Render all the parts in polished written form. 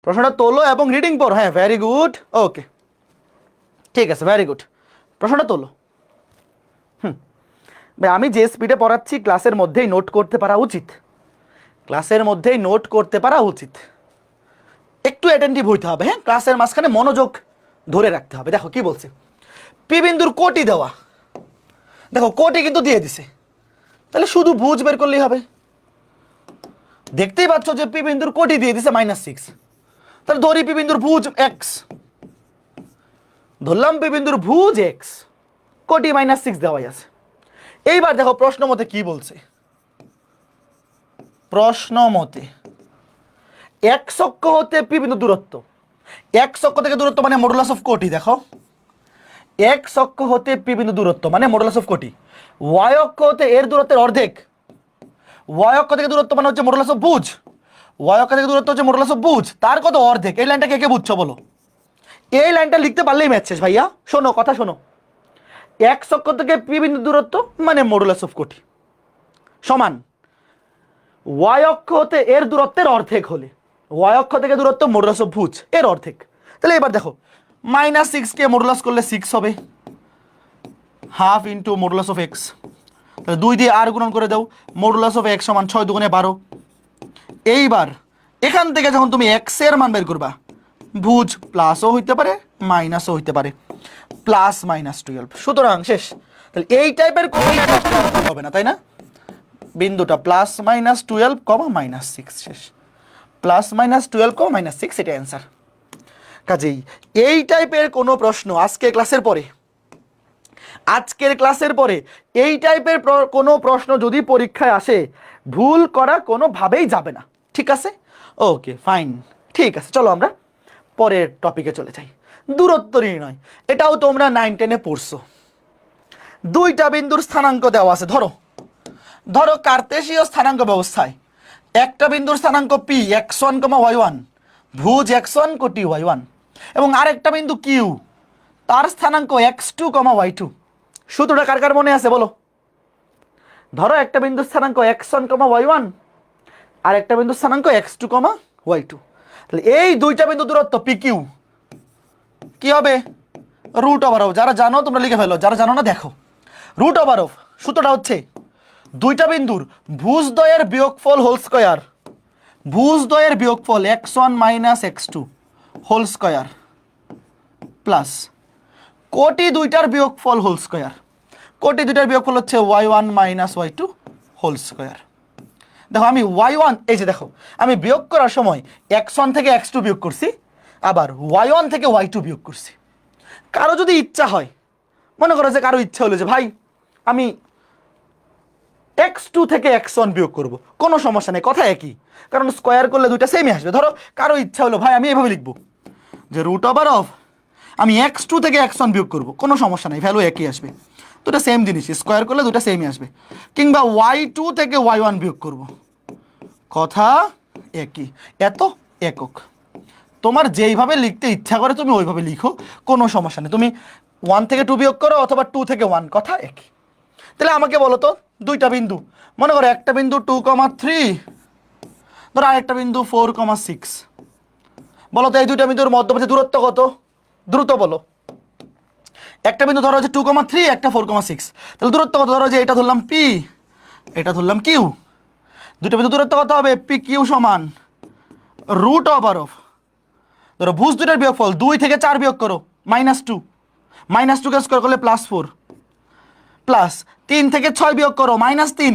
প্রশ্নটা তোলো এবং রিডিং পড়ো। হ্যাঁ, ভেরি গুড, ওকে, ঠিক আছে, ভেরি গুড। প্রশ্নটা তোলো। ভাই আমি যে স্পিডে পড়াচ্ছি ক্লাসের মধ্যেই নোট করতে পারা উচিত, ক্লাসের মধ্যেই নোট করতে পারা উচিত। একটু অ্যাটেন্টিভ হইতে হবে, হ্যাঁ, ক্লাসের মাঝখানে মনোযোগ ধরে রাখতে হবে। দেখো কি বলছে, পি বিন্দুর কোটি দেওয়া, দেখো কোটি কিন্তু দিয়ে দিছে, তাহলে শুধু ভুজ বের করলেই হবে। দেখতেই পাচ্ছ যে পি বিন্দুর কোটি দিয়ে দিছে -6, তাহলে ধরি পি বিন্দুর ভুজ এক্স, ধরলাম পি বিন্দুর ভুজ এক্স, কোটি -6 দেওয়াই আছে। এইবার দেখো প্রশ্ন মতে কি বলছে, প্রশ্ন মতে এক্স অক্ষ হতে পি বিন্দু দূরত্ব, এক্স অক্ষ থেকে দূরত্ব মানে মডুলাস অফ কোটি। দেখো এক্স অক্ষ হতে পি বিন্দু দূরত্ব মানে মডুলাস অফ কোটি, ওয়াই অক্ষ হতে এর দূরত্বের অর্ধেক, ওয়াই অক্ষ থেকে দূরত্ব মানে হচ্ছে মডুলাস অফ ভুজ, ওয়াই অক্ষ থেকে দূরত্ব হচ্ছে মডুলাস অফ ভুজ, তার কত অর্ধেক। এই লাইনটা কে কে বুঝছো বলো, এই লাইনটা লিখতে পারলেই ম্যাচ শেষ ভাইয়া। শোনো কথা শোনো, এক্স অক্ষ থেকে পি বিন্দু দূরত্ব মানে মডুলাস অফ কোটি সমান ওয়াই অক্ষ হতে এর দূরত্বের অর্ধেক হলে, ওয়াই অক্ষ থেকে দূরত্ব মডুলাস অফ ভুজ এর অর্ধেক। তাহলে এবার দেখো -6 কে মডুলাস করলে 6 হবে, half into modulus of x, তাহলে 2 দিয়ে আর গুণন করে দাও, মডুলাস অফ এক্স সমান 6 দুগুণে 12। এইবার এখান থেকে যখন তুমি এক্স এর মান বের করবা, ভুজ প্লাসও হইতে পারে মাইনাসও হইতে পারে, +-12, সুতরাং শেষ। তাহলে এই টাইপের কোনো হবে না, তাই না? বিন্দুটা +-12, -6, শেষ, +-12, -6, এটা অ্যান্সার। কাজেই এই টাইপের কোনো প্রশ্ন আজকের ক্লাসের পরে, আজকের ক্লাসের পরে এই টাইপের কোনো প্রশ্ন যদি পরীক্ষায় আসে, ভুল করা কোনোভাবেই যাবে না, ঠিক আছে? ওকে ফাইন, ঠিক আছে, চলো আমরা পরের টপিকে চলে যাই। দূরত্ব নির্ণয়, এটাও তোমরা 9-10-এ পড়ছো। দুইটা বিন্দুর স্থানাঙ্ক দেওয়া আছে, ধরো ধরো কার্তেশীয় স্থানাঙ্ক ব্যবস্থায় একটা বিন্দুর স্থানাঙ্ক পি x1, y1, ভুজ x1 কোটি y1, এবং আরেকটা বিন্দু কিউ তার স্থানাঙ্ক x2, y2। সূত্রটা কার কার মনে আছে বলো? ধরো একটা বিন্দুর স্থানাঙ্ক x1, y1, আর একটা বিন্দুর স্থানাঙ্ক x2, y2, তাহলে এই দুইটা বিন্দু দূরত্ব পি কিউ কি হবে? √/, যারা জানো তোমরা লিখে ফেলো, যারা জানো না দেখো। √/, সূত্রটা হচ্ছে দুইটা বিন্দুর ভুজদ্বয়ের বিয়োগফল হোল স্কয়ার, ভুজদ্বয়ের বিয়োগফল x1 - x2 whole square plus কোটি দুইটার বিয়োগফল হোল স্কয়ার, কোটি দুইটার বিয়োগফল হচ্ছে y1 - y2 হোল স্কয়ার। দেখো আমি y1, এই যে দেখো আমি বিয়োগ করার সময় x1 থেকে x2 বিয়োগ করছি, আবার y1 থেকে y2 বিয়োগ করছি। কারো যদি ইচ্ছা হয়, মনে করো যে কারো ইচ্ছা হলো যে ভাই আমি x2 থেকে x1 বিয়োগ করব, কোনো সমস্যা নেই, কথা একই, কারণ স্কয়ার করলে দুইটা সেমই আসবে। ধরো কারো ইচ্ছা হলো ভাই আমি এভাবে লিখবো যে √/, আমি x2 থেকে x1 বিয়োগ করব, কোনো সমস্যা নেই, ভ্যালু একই আসবে, দুটা সেম জিনিস, স্কয়ার করলে দুটা সেমই আসবে। কিংবা y2 থেকে y1 বিয়োগ করব, কথা একই, এত একক। তোমার যেইভাবে লিখতে ইচ্ছা করে তুমি ওইভাবে লিখো, কোনো সমস্যা নেই। তুমি 1 থেকে 2 বিয়োগ করো অথবা 2 থেকে 1, কথা একই। তাহলে আমাকে বলো তো দুইটা বিন্দু, মনে করো একটা বিন্দু 2,3, ধরো আরেকটা বিন্দু 4,6, বলো তো এই দুইটা বিন্দুর মধ্যবর্তী দূরত্ব কত? দ্রুত বলো। একটা বিন্দু ধরো যে 2,3, একটা 4,6, তাহলে দূরত্ব কত? ধরো যে এটা ধরলাম পি, এটা ধরলাম কিউ, দুটো বিন্দু দূরত্ব কত হবে? পি কিউ সমান √/, ধরো ভুজ দুইটার বিয়োগফল 2 থেকে 4 বিয়োগ করো -2, -2 কে স্কয়ার করলে +4, প্লাস 3 থেকে 6 বিয়োগ করো -3,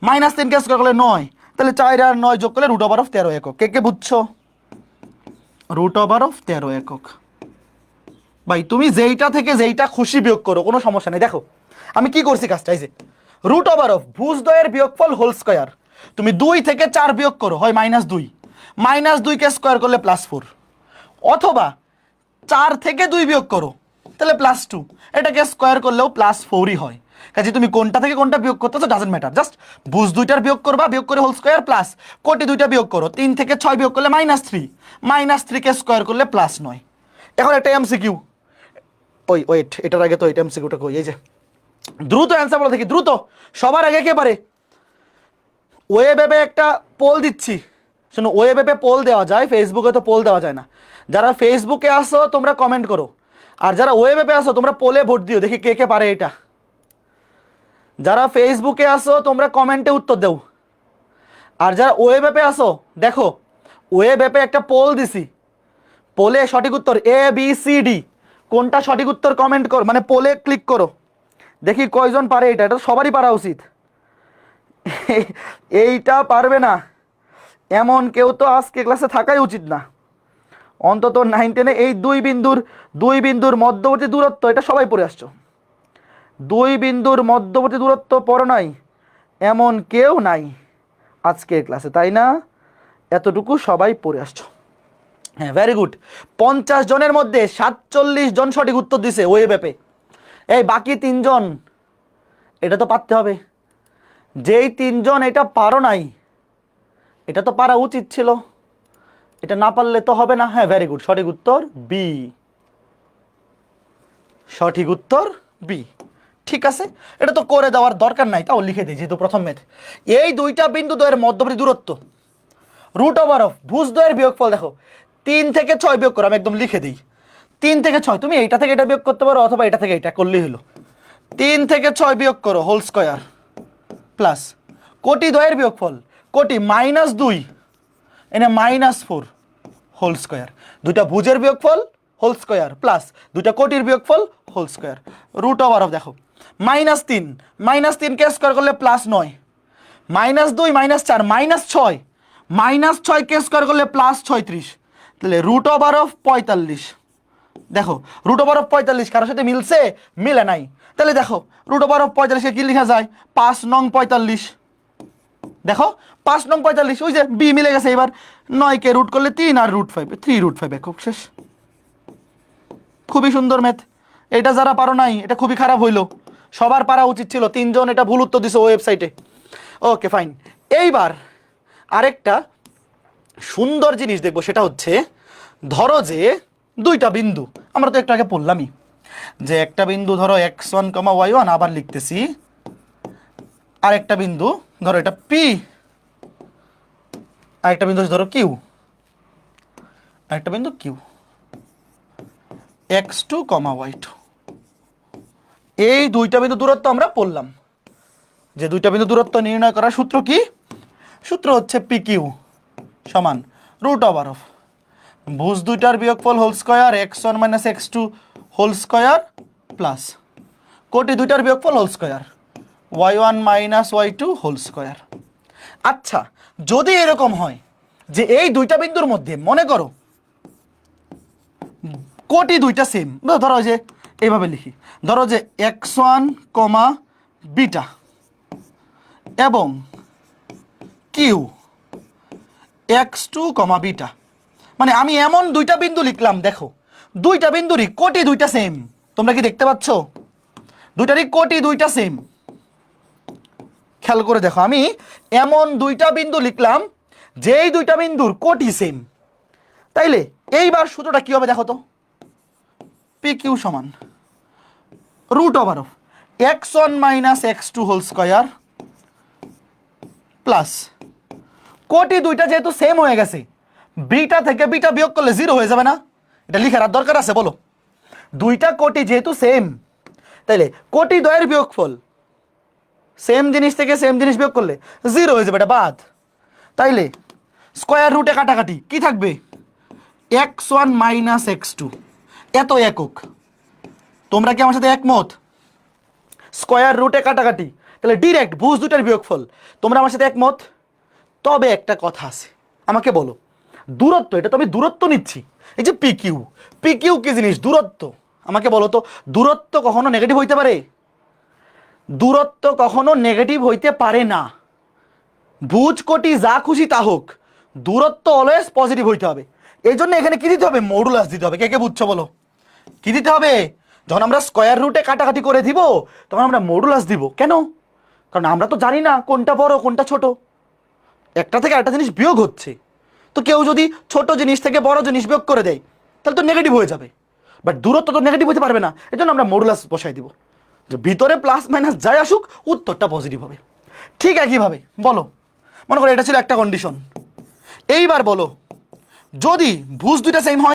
-3 কে স্কয়ার করলে 9, তাহলে 4 আর 9 যোগ করলে √/, 13 একক। কে কে বুঝছো? √/, 13 একক। ভাই তুমি যেইটা থেকে যেইটা খুশি বিয়োগ করো, কোনো সমস্যা নেই। দেখো আমি কি করছি কাজটা, এই যে √/, ভুজদ্বয়ের বিয়োগফল হোল স্কয়ার, তুমি 2 থেকে 4 বিয়োগ করো হয় -2, -2 কে স্কয়ার করলে +4, অথবা 4 থেকে 2 বিয়োগ করো তাহলে +2, এটাকে স্কয়ার করলেও +4ই হয়। কাজে তুমি কোনটা থেকে কোনটা বিয়োগ করতেছো ডাজন্ট ম্যাটার, জাস্ট ভুজ দুইটার বিয়োগ করবা, বিয়োগ করে হোল স্কয়ার, প্লাস কোটি দুইটা বিয়োগ করো, 3 থেকে 6 বিয়োগ করলে -3, -3 কে স্কয়ার করলে +9। এখন একটা এমসিকিউ, ওয়েট, এটার আগে তো এটা এমসিকিউটা কই, এই যে দ্রুত অ্যান্সার বলো দেখি, দ্রুত, সবার আগে কে পারে? ওয়েবে একটা পোল দিচ্ছি, শোনো, ওয়েব অ্যাপে পোল দেওয়া যায়, ফেসবুকে তো পোল দেওয়া যায় না। যারা ফেসবুকে আসো তোমরা কমেন্ট করো, আর যারা ওয়েব অ্যাপে আসো তোমরা পোলে ভোট দিও, দেখি কে কে পারে এটা। যারা ফেসবুকে আসো তোমরা কমেন্টে উত্তর দাও, আর যারা ওয়েব অ্যাপে আসো দেখো ওয়েব অ্যাপে একটা পোল দিছি, পোলে সঠিক উত্তর ABCD কোনটা সঠিক উত্তর কমেন্ট করো, মানে পোলে ক্লিক করো, দেখি কয়জন পারে এটা। এটা সবারই পারা উচিত। এইটা পারবে না এমন কেউ তো আজকে ক্লাসে থাকাই উচিত না। অন্তত 9 10-এ এই দুই বিন্দুর মধ্যবর্তী দূরত্ব এটা সবাই পড়ে আসছো। দুই বিন্দুর মধ্যবর্তী দূরত্ব পড়ো নাই এমন কেউ নাই আজকের ক্লাসে, তাই না? এতটুকু সবাই পড়ে আসছো। হ্যাঁ, ভেরি গুড। 50 জনের মধ্যে 47 জন সঠিক উত্তর দিছে ওয়েব অ্যাপে। এই বাকি 3 জন এটা তো পারতে হবে। যেই 3 জন এটা পারো নাই, এটা তো পারা উচিত ছিল, এটা না পারলে তো হবে না। হ্যাঁ, ভেরি গুড, সঠিক উত্তর বি। সঠিক উত্তর বি। ঠিক আছে, এটা তো করে দেওয়ার দরকার নাই, তাও লিখে দিই যেহেতু প্রথম ম্যাথ। এই দুইটা বিন্দু দ্বয়ের মধ্যবর্তী দূরত্ব রুট ওভার অফ ভুজদ্বয়ের বিয়োগফল। দেখো 3 থেকে 6 বিয়োগ করো, আমি একদম লিখে দিই 3 থেকে 6। তুমি এইটা থেকে এটা বিয়োগ করতে পারো অথবা এটা থেকে এটা করলেই হলো। 3 থেকে 6 বিয়োগ করো হোল স্কয়ার প্লাস কোটি দ্বয়ের বিয়োগফল, কোটি -2 এনে -4 হোল স্কয়ার, দুইটা ভুজের বিয়োগফল হোল স্কয়ার প্লাস দুইটা কোটির বিয়োগফল whole square root over of. দেখো -3 কে স্কয়ার করলে +9, -2 -4 -6, -6 কে স্কয়ার করলে +36, তাহলে রুট ওভার অফ 45। দেখো রুট ওভার অফ 45 কারোর সাথে মিলছে? মিলে নাই। তাহলে দেখো রুট ওভার অফ 45 কে কি লেখা যায়? 5 নং 45। দেখো 5 নং 45, ওই যে বি মিলে গেছে। এবার 9 কে রুট করলে 3 আর √5, 3√5 একক শেষ। খুবই সুন্দর ম্যাথ। এটা যারা পারো নাই এটা খুবই খারাপ হইলো, সবার পারা উচিত ছিল। 3 জন এটা ভুল উত্তর দিছে ওয়েবসাইটে। Okay fine. এইবার আরেকটা সুন্দর জিনিস দেখবো, সেটা হচ্ছে ধরো যে দুইটা বিন্দু, আমরা তো একটু আগে পড়লামই যে একটা বিন্দু ধরো x1, y1, আবার লিখতেছি আরেকটা বিন্দু ধরো এটা P, আরেকটা বিন্দু ধরো Q, আরেকটা বিন্দু Q, x2, y2। এই দুইটা বিন্দু দূরত্ব আমরা পড়লাম, যে দুইটা বিন্দু দূরত্ব নির্ণয় করার সূত্র কি? সূত্র হচ্ছে PQ সমান রুট ওভার অফ ভুজ দুইটার বিয়োগফল whole square x1 - x2 whole square plus কোটি দুইটার বিয়োগফল whole square y1 - y2 whole square. আচ্ছা, যদি এরকম হয় যে এই দুইটা বিন্দুর মধ্যে মনে করো কোটি দুইটা সেম, ধরো যে এইভাবে লিখি, ধরো যে x1, বিটা এবং Q x2, বিটা, মানে আমি এমন দুইটা বিন্দু লিখলাম, দেখো দুইটা বিন্দুরই কোটি দুইটা সেম। তোমরা কি দেখতে পাচ্ছ? দুইটারই কোটি দুইটা সেম। খেয়াল করে দেখো, আমি এমন দুইটা বিন্দু লিখলাম যেই দুইটা বিন্দুর কোটি সেম। তাইলে এইবার সূত্রটা কি হবে দেখো তো? PQ সমান root over of x1 - x2 whole square plus কোটি দুইটা যেহেতু সেম হয়ে গেছে, বিটা থেকে বিটা বিয়োগ করলে 0 হয়ে যাবে না? এটা লিখার আর দরকার আছে বলো? দুইটা কোটি যেহেতু সেম, তাইলে কোটি দ্বয়ের বিয়োগফল সেম জিনিস থেকে সেম জিনিস বিয়োগ করলে 0 হয়ে যাবে, এটা বাদ। তাইলে স্কয়ার রুটে কাটাকাটি কি থাকবে? x1 - x2 এত একক। তোমরা কি আমার সাথে একমত? স্কয়ার রুটে কাটাকাটি, তাহলে ডিরেক্ট ভুজ দুটার বিয়োগফল। তোমরা আমার সাথে একমত? তবে একটা কথা আছে, আমাকে বলো দূরত্ব, এটা তো আমি দূরত্ব নিচ্ছি, এই যে PQ কি জিনিস? দূরত্ব। আমাকে বলো তো দূরত্ব কখনো নেগেটিভ হইতে পারে? দূরত্ব কখনো নেগেটিভ হইতে পারে না। ভুজ কোটি যা খুশি তা হোক, দূরত্ব অলওয়েজ পজিটিভ হইতে হবে। এই জন্য এখানে কি দিতে হবে? মডুলাস দিতে হবে। কে কে বুঝছো বলো? কি দিতে হবে? যখন আমরা স্কয়ার রুটে কাটাকাটি করে দিব তখন আমরা মডুলাস দিব। কেন? কারণ আমরা তো জানি না কোনটা বড় কোনটা ছোট, একটা থেকে একটা জিনিস বিয়োগ হচ্ছে। তো কেউ যদি ছোট জিনিস থেকে বড় জিনিস বিয়োগ করে দেয় তাহলে তো নেগেটিভ হয়ে যাবে, বাট দূরত্ব তো নেগেটিভ হতে পারবে না। এই জন্য আমরা মডুলাস বসাই দিব, যে ভিতরে প্লাস মাইনাস যাই আসুক উত্তরটা পজিটিভ হবে। ঠিক একইভাবে বলো, মনে করো এটা ছিল একটা কন্ডিশন, এইবার বলো, যদি ভুজ দুইটা সেম হয়